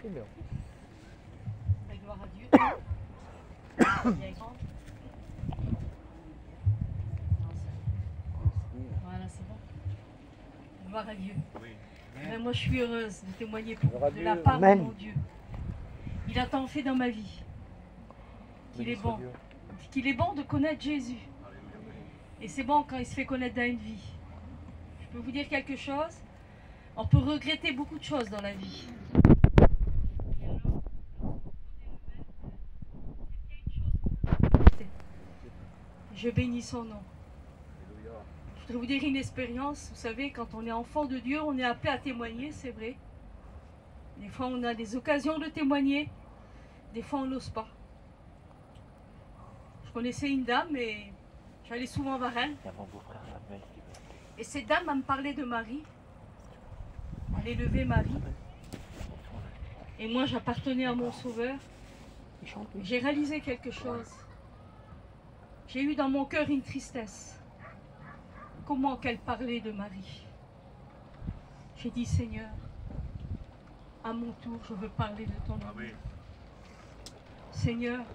C'est bien. Gloire à Dieu. Bien grand. Voilà, c'est bon. Gloire à Dieu. Oui. Mais moi, je suis heureuse de témoigner pour Gloire à de la Dieu. part Amen. de mon Dieu. Il a tant fait dans ma vie. Qu'il est Béni soit bon. Dieu. Qu'il est bon de connaître Jésus. Et c'est bon quand il se fait connaître dans une vie. Je peux vous dire quelque chose. On peut regretter beaucoup de choses dans la vie. Et alors, je bénis son nom. Je voudrais vous dire une expérience. Vous savez, quand on est enfant de Dieu, on est appelé à témoigner, c'est vrai. Des fois, on a des occasions de témoigner. Des fois, on n'ose pas. Je connaissais une dame et j'allais souvent voir elle. Et cette dame, elle me parlait de Marie. Elle élevait Marie. Et moi, j'appartenais à mon Sauveur. J'ai réalisé quelque chose. J'ai eu dans mon cœur une tristesse. Comment qu'elle parlait de Marie. J'ai dit, Seigneur, à mon tour, je veux parler de ton amour. Amen. Seigneur,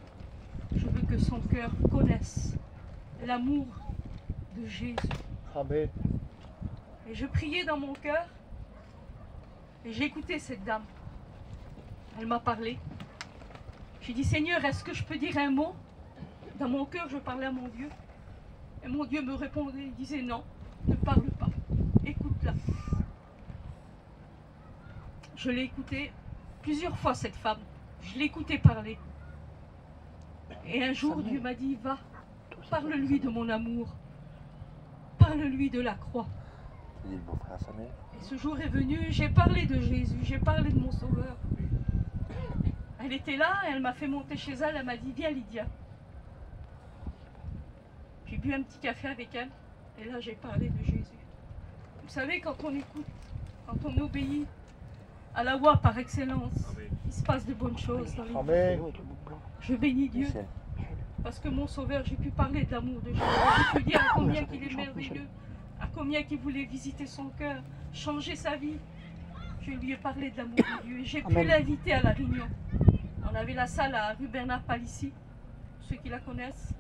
je veux que son cœur connaisse l'amour de Jésus. Amen. Et je priais dans mon cœur et j'ai écouté cette dame. Elle m'a parlé. J'ai dit, Seigneur, est-ce que je peux dire un mot? Dans mon cœur, je parlais à mon Dieu. Et mon Dieu me répondait, il disait, non, ne parle pas. Écoute-la. Je l'ai écoutée plusieurs fois, cette femme. Je l'ai écoutée parler. Et un jour, Dieu m'a dit, va, parle-lui de mon amour. Parle-lui de la croix. Et ce jour est venu, j'ai parlé de Jésus, j'ai parlé de mon Sauveur. Elle était là, elle m'a fait monter chez elle, elle m'a dit, viens Lydia. J'ai bu un petit café avec elle, et là j'ai parlé de Jésus. Vous savez, quand on écoute, quand on obéit à la voix par excellence, Amen. il se passe de bonnes choses dans les vies. Amen. Je bénis Dieu, parce que mon Sauveur, j'ai pu parler de l'amour de Jésus. J'ai pu dire à combien qu'il est merveilleux, à combien qu'il voulait visiter son cœur, changer sa vie. Je lui ai parlé de l'amour de Dieu et j'ai pu l'inviter à la réunion. On avait la salle à rue Bernard Palissy, ceux qui la connaissent.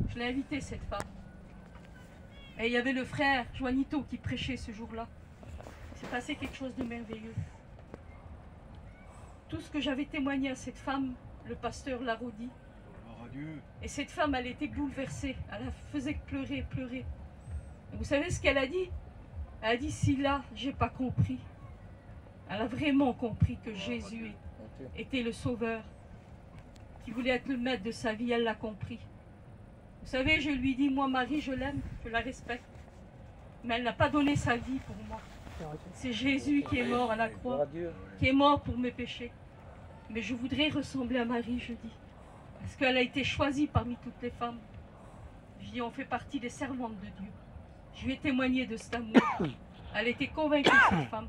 Je l'ai invité, cette femme. Et il y avait le frère Joanito qui prêchait ce jour-là. Il s'est passé quelque chose de merveilleux. Tout ce que j'avais témoigné à cette femme, le pasteur l'a redit. Gloire à Dieu. Et cette femme, elle était bouleversée. Elle la faisait pleurer, pleurer. Et vous savez ce qu'elle a dit? Elle a dit, si là, j'ai pas compris. Elle a vraiment compris que Jésus était le Sauveur, qui voulait être le maître de sa vie. Elle l'a compris. Vous savez, je lui dis, moi, Marie, je l'aime, je la respecte. Mais elle n'a pas donné sa vie pour moi. C'est Jésus qui est mort à la Gloire croix, à Dieu. qui est mort pour mes péchés. Mais je voudrais ressembler à Marie, je dis. Parce qu'elle a été choisie parmi toutes les femmes. Je dis, on fait partie des servantes de Dieu. Je lui ai témoigné de cet amour. Elle était convaincue, cette femme.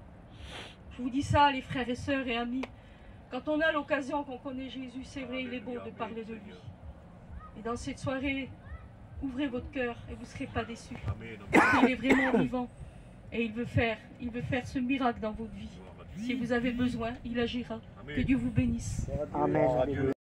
Je vous dis ça, les frères et sœurs et amis. Quand on a l'occasion, qu'on connaît Jésus, c'est vrai, il est beau de parler de lui. Et dans cette soirée, ouvrez votre cœur et vous ne serez pas déçus. Amen. Parce qu'il est vraiment vivant. Et il veut faire ce miracle dans votre vie. Gloire à Dieu. Si vous avez besoin, il agira. Amen. Que Dieu vous bénisse. Gloire à Dieu. Gloire à Dieu.